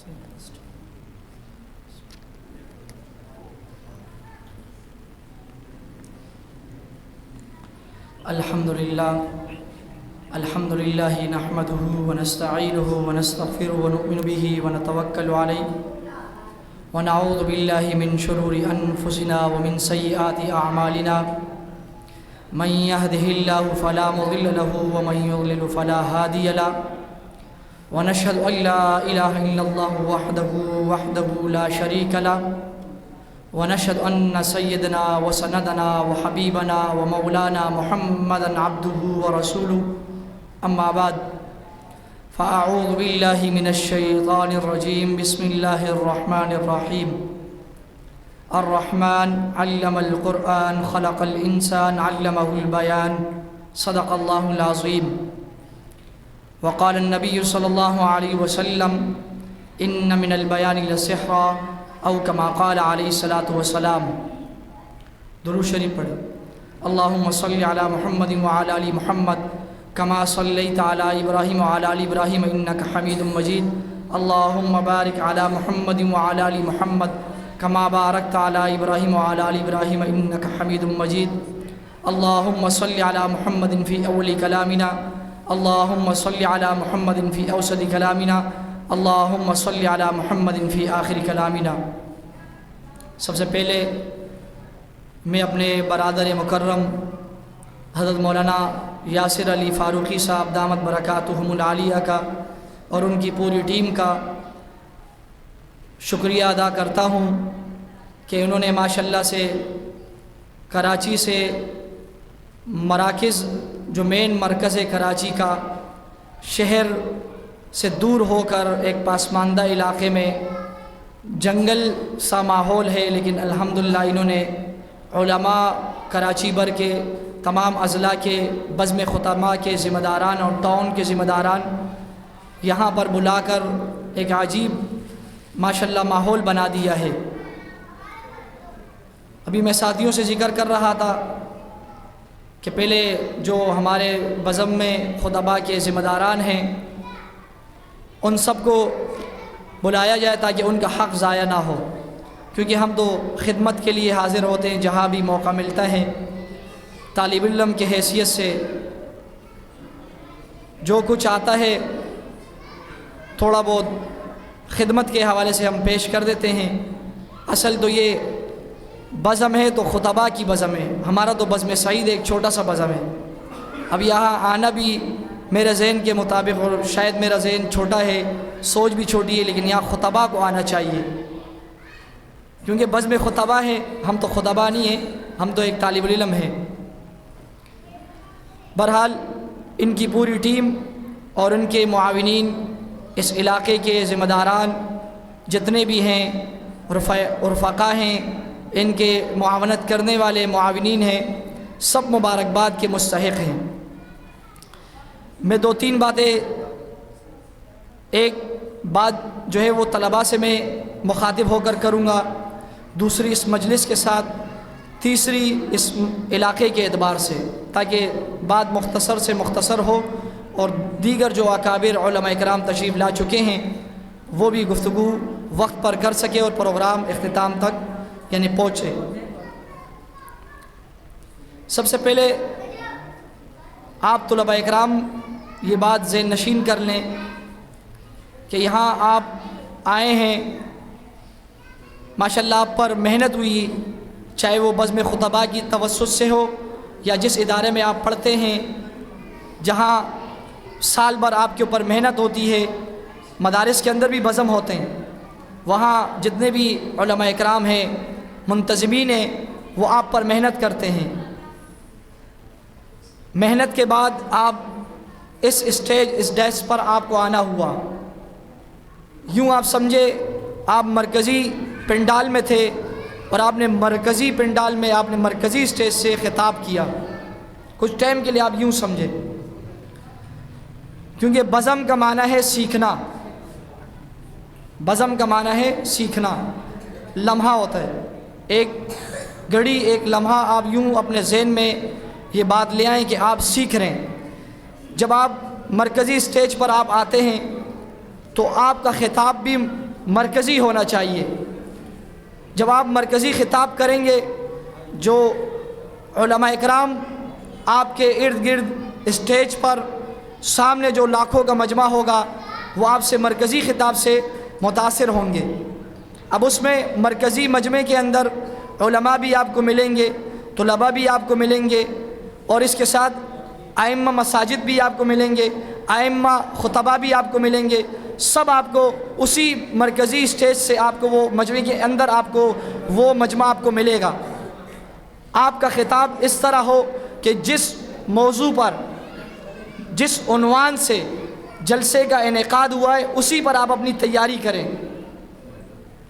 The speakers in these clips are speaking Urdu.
الحمد لله نحمده ونستعينه ونستغفره ونؤمن به ونتوكل عليه ونعوذ بالله من شرور أنفسنا ومن سيئات أعمالنا من يهده الله فلا مضل له ومن يضلل فلا هادي له ونشهد أن لا إله إلا الله وحده لا شريك له ونشهد أن سيدنا وسندنا وحبيبنا ومولانا محمدا عبده ورسوله أما بعد فأعوذ بالله من الشيطان الرجيم بسم الله الرحمن الرحيم الرحمن علم القرآن خلق الإنسان علمه البيان صدق الله العظيم وقال النبي صلى الله عليه وسلم إن من البيان لسحرا او کما قال علیہ الصلوۃ والسلام۔ درود شریف پڑھیں۔ اللہم صلی علی محمد وعلی آل محمد کما صلیت علی ابراہیم وعلی آل ابراہیم انک حمید مجید۔ اللہم بارک علی محمد وعلی آل محمد کما بارکت علی ابراہیم وعلی آل ابراہیم انک حمید مجید۔ اللہم صلی علی محمد فی اول کلامنا، اللہم صلی علی محمد فی اوسط کلامنا، اللہم صلی علی محمد فی آخر کلامنا۔ سب سے پہلے میں اپنے برادر مکرم حضرت مولانا یاسر علی فاروقی صاحب دامت برکاتہم العالیہ کا اور ان کی پوری ٹیم کا شکریہ ادا کرتا ہوں کہ انہوں نے ماشاءاللہ سے کراچی سے مراکز جو مین مرکز ہے کراچی کا، شہر سے دور ہو کر ایک پسماندہ علاقے میں جنگل سا ماحول ہے، لیکن الحمدللہ انہوں نے علماء کراچی بھر کے تمام اضلاع کے بزم خطباء کے ذمہ داران اور ٹاؤن کے ذمہ داران یہاں پر بلا کر ایک عجیب ماشاءاللہ ماحول بنا دیا ہے۔ ابھی میں ساتھیوں سے ذکر کر رہا تھا کہ پہلے جو ہمارے بزم میں خطباء کے ذمہ داران ہیں ان سب کو بلایا جائے تاکہ ان کا حق ضائع نہ ہو، کیونکہ ہم تو خدمت کے لیے حاضر ہوتے ہیں جہاں بھی موقع ملتا ہے۔ طالب علم کی حیثیت سے جو کچھ آتا ہے تھوڑا بہت خدمت کے حوالے سے ہم پیش کر دیتے ہیں۔ اصل تو یہ بزم ہے تو خطباء کی بزم ہے، ہمارا تو بزم سعید ایک چھوٹا سا بزم ہے۔ اب یہاں آنا بھی میرے ذہن کے مطابق، اور شاید میرا ذہن چھوٹا ہے، سوچ بھی چھوٹی ہے، لیکن یہاں خطباء کو آنا چاہیے کیونکہ بزم خطباء ہے، ہم تو خطباء نہیں ہیں، ہم تو ایک طالب علم ہیں۔ بہرحال ان کی پوری ٹیم اور ان کے معاونین، اس علاقے کے ذمہ داران جتنے بھی ہیں، رفقا ہیں، ان کے معاونت کرنے والے معاونین ہیں، سب مبارکباد کے مستحق ہیں۔ میں دو تین باتیں، ایک بات جو ہے وہ طلباء سے میں مخاطب ہو کر کروں گا، دوسری اس مجلس کے ساتھ، تیسری اس علاقے کے اعتبار سے، تاکہ بات مختصر سے مختصر ہو اور دیگر جو اکابر علماء اکرام تشریف لا چکے ہیں وہ بھی گفتگو وقت پر کر سکے اور پروگرام اختتام تک یعنی پہنچے۔ سب سے پہلے آپ طلباء اکرام یہ بات ذہن نشین کر لیں کہ یہاں آپ آئے ہیں، ماشاءاللہ آپ پر محنت ہوئی، چاہے وہ بزم خطباء کی توسط سے ہو یا جس ادارے میں آپ پڑھتے ہیں، جہاں سال بھر آپ کے اوپر محنت ہوتی ہے، مدارس کے اندر بھی بزم ہوتے ہیں، وہاں جتنے بھی علماء اکرام ہیں، منتظمین ہیں، وہ آپ پر محنت کرتے ہیں۔ محنت کے بعد آپ اس اسٹیج، اس ڈیسک پر آپ کو آنا ہوا۔ یوں آپ سمجھے آپ مرکزی پنڈال میں تھے اور آپ نے مرکزی پنڈال میں، آپ نے مرکزی اسٹیج سے خطاب کیا، کچھ ٹائم کے لیے آپ یوں سمجھے، کیونکہ بزم کا معنی ہے سیکھنا، بزم کا معنی ہے سیکھنا، لمحہ ہوتا ہے، ایک گھڑی، ایک لمحہ آپ یوں اپنے ذہن میں یہ بات لے آئیں کہ آپ سیکھ رہے ہیں۔ جب آپ مرکزی اسٹیج پر آپ آتے ہیں تو آپ کا خطاب بھی مرکزی ہونا چاہیے۔ جب آپ مرکزی خطاب کریں گے، جو علماء اکرام آپ کے ارد گرد اسٹیج پر سامنے جو لاکھوں کا مجمع ہوگا، وہ آپ سے مرکزی خطاب سے متاثر ہوں گے۔ اب اس میں مرکزی مجمع کے اندر علماء بھی آپ کو ملیں گے، طلباء بھی آپ کو ملیں گے، اور اس کے ساتھ ائمہ مساجد بھی آپ کو ملیں گے، ائمہ خطباء بھی آپ کو ملیں گے۔ سب آپ کو اسی مرکزی اسٹیج سے آپ کو وہ مجمع کے اندر آپ کو وہ مجمع آپ کو ملے گا۔ آپ کا خطاب اس طرح ہو کہ جس موضوع پر، جس عنوان سے جلسے کا انعقاد ہوا ہے، اسی پر آپ اپنی تیاری کریں۔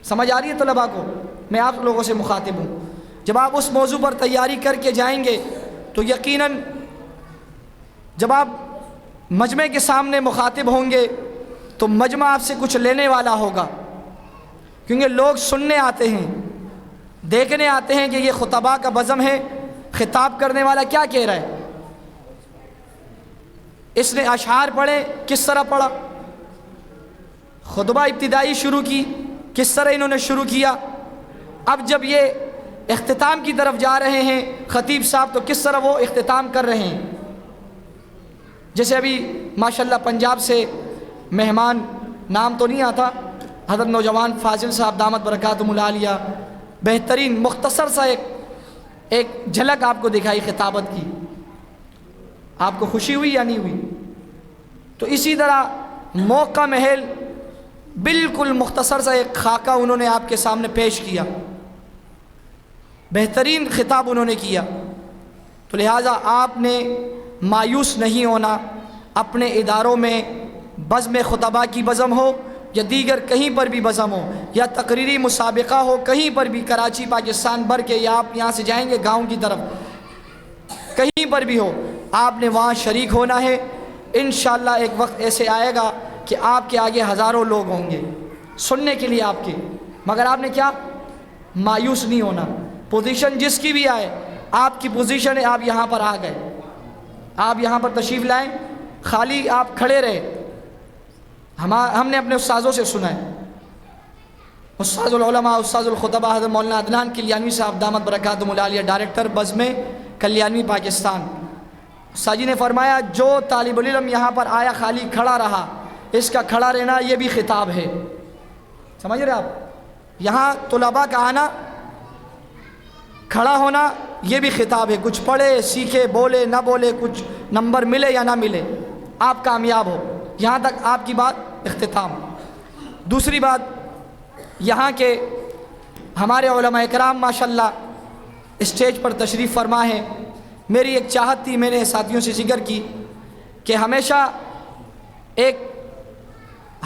سمجھ آ رہی ہے طلباء کو؟ میں آپ لوگوں سے مخاطب ہوں۔ جب آپ اس موضوع پر تیاری کر کے جائیں گے تو یقیناً جب آپ مجمع کے سامنے مخاطب ہوں گے تو مجمع آپ سے کچھ لینے والا ہوگا، کیونکہ لوگ سننے آتے ہیں، دیکھنے آتے ہیں کہ یہ خطباء کا بزم ہے، خطاب کرنے والا کیا کہہ رہا ہے، اس نے اشعار پڑھے، کس طرح پڑھا، خطبہ ابتدائی شروع کی، کس طرح انہوں نے شروع کیا، اب جب یہ اختتام کی طرف جا رہے ہیں خطیب صاحب تو کس طرح وہ اختتام کر رہے ہیں۔ جیسے ابھی ماشاءاللہ پنجاب سے مہمان، نام تو نہیں آتا، حضرت نوجوان فاضل صاحب دامت برکاتہم العالیہ، بہترین مختصر سا ایک جھلک آپ کو دکھائی خطابت کی۔ آپ کو خوشی ہوئی یا نہیں ہوئی؟ تو اسی طرح موقع محل بالکل مختصر سا ایک خاکہ انہوں نے آپ کے سامنے پیش کیا، بہترین خطاب انہوں نے کیا۔ تو لہٰذا آپ نے مایوس نہیں ہونا، اپنے اداروں میں بزم خطباء کی بزم ہو یا دیگر کہیں پر بھی بزم ہو یا تقریری مسابقہ ہو، کہیں پر بھی، کراچی پاکستان بھر کے، یا آپ یہاں سے جائیں گے گاؤں کی طرف، کہیں پر بھی ہو، آپ نے وہاں شریک ہونا ہے۔ انشاءاللہ ایک وقت ایسے آئے گا کہ آپ کے آگے ہزاروں لوگ ہوں گے سننے کے لیے آپ کے، مگر آپ نے کیا مایوس نہیں ہونا۔ پوزیشن جس کی بھی آئے، آپ کی پوزیشن ہے، آپ یہاں پر آ گئے، آپ یہاں پر تشریف لائیں، خالی آپ کھڑے رہے۔ ہم نے اپنے استاذوں سے سنا ہے، استاذ العلماء، استاذ الخطباء حضرت مولانا عدنان کلیانوی صاحب دامت برکاتہم العالیہ، ڈائریکٹر بزم کلیانوی پاکستان، استاد جی نے فرمایا جو طالب العلم یہاں پر آیا خالی کھڑا رہا، اس کا کھڑا رہنا یہ بھی خطاب ہے۔ سمجھ رہے آپ؟ یہاں طلباء کا آنا، کھڑا ہونا، یہ بھی خطاب ہے۔ کچھ پڑھے، سیکھے، بولے نہ بولے، کچھ نمبر ملے یا نہ ملے، آپ کامیاب ہو، یہاں تک آپ کی بات اختتام۔ دوسری بات، یہاں کے ہمارے علماء کرام ماشاءاللہ اسٹیج پر تشریف فرما ہے۔ میری ایک چاہت تھی، میں نے ساتھیوں سے ذکر کی کہ ہمیشہ ایک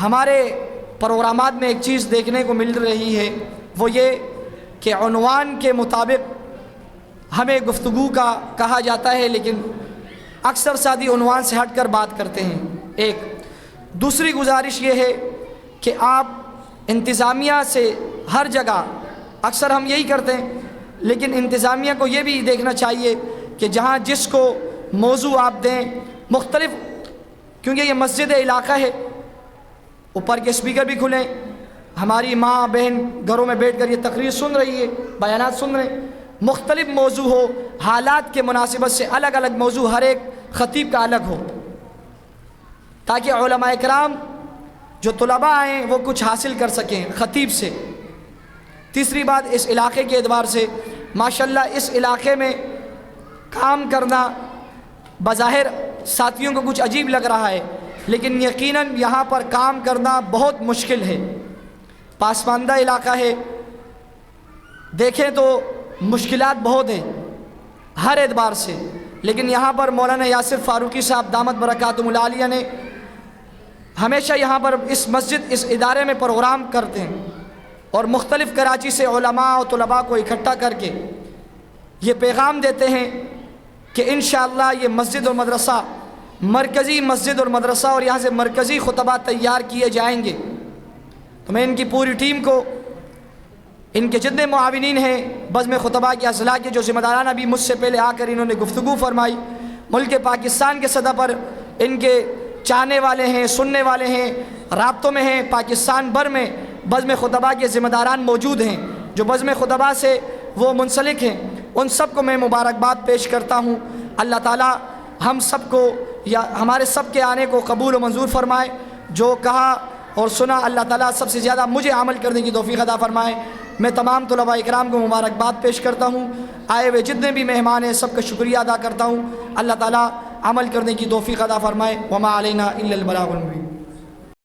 ہمارے پروگرامات میں ایک چیز دیکھنے کو مل رہی ہے، وہ یہ کہ عنوان کے مطابق ہمیں گفتگو کا کہا جاتا ہے، لیکن اکثر ساتھی عنوان سے ہٹ کر بات کرتے ہیں۔ ایک دوسری گزارش یہ ہے کہ آپ انتظامیہ سے ہر جگہ، اکثر ہم یہی کرتے ہیں، لیکن انتظامیہ کو یہ بھی دیکھنا چاہیے کہ جہاں جس کو موضوع آپ دیں مختلف، کیونکہ یہ مسجد علاقہ ہے، اوپر کے اسپیکر بھی کھلیں، ہماری ماں بہن گھروں میں بیٹھ کر یہ تقریر سن رہی ہے، بیانات سن رہے ہیں، مختلف موضوع ہو، حالات کے مناسبت سے الگ الگ موضوع ہر ایک خطیب کا الگ ہو، تاکہ علماء کرام جو طلباء آئیں وہ کچھ حاصل کر سکیں خطیب سے۔ تیسری بات، اس علاقے کے اعتبار سے ماشاءاللہ اس علاقے میں کام کرنا بظاہر ساتھیوں کو کچھ عجیب لگ رہا ہے، لیکن یقیناً یہاں پر کام کرنا بہت مشکل ہے۔ پسماندہ علاقہ ہے، دیکھیں تو مشکلات بہت ہیں ہر اعتبار سے، لیکن یہاں پر مولانا یاسر فاروقی صاحب دامت برکاتہم العالیہ نے ہمیشہ یہاں پر اس مسجد، اس ادارے میں پروگرام کرتے ہیں، اور مختلف کراچی سے علماء اور طلباء کو اکٹھا کر کے یہ پیغام دیتے ہیں کہ انشاءاللہ یہ مسجد اور مدرسہ، مرکزی مسجد اور مدرسہ، اور یہاں سے مرکزی خطباء تیار کیے جائیں گے۔ تو میں ان کی پوری ٹیم کو، ان کے جتنے معاونین ہیں بزم خطباء کے اضلاع کے، جو ذمہ داران ابھی مجھ سے پہلے آ کر انہوں نے گفتگو فرمائی، ملک پاکستان کے سطح پر ان کے چاہنے والے ہیں، سننے والے ہیں، رابطوں میں ہیں، پاکستان بھر میں بزم خطبہ کے ذمہ داران موجود ہیں، جو بزم خطبہ سے وہ منسلک ہیں، ان سب کو میں مبارکباد پیش کرتا ہوں۔ اللہ تعالیٰ ہم سب کو یا ہمارے سب کے آنے کو قبول و منظور فرمائے۔ جو کہا اور سنا اللہ تعالیٰ سب سے زیادہ مجھے عمل کرنے کی توفیق عطا فرمائے۔ میں تمام طلباء اکرام کو مبارکباد پیش کرتا ہوں۔ آئے ہوئے جتنے بھی مہمان ہیں سب کا شکریہ ادا کرتا ہوں۔ اللہ تعالیٰ عمل کرنے کی توفیق عطا فرمائے۔ وما علینا الا البلاغ المبین۔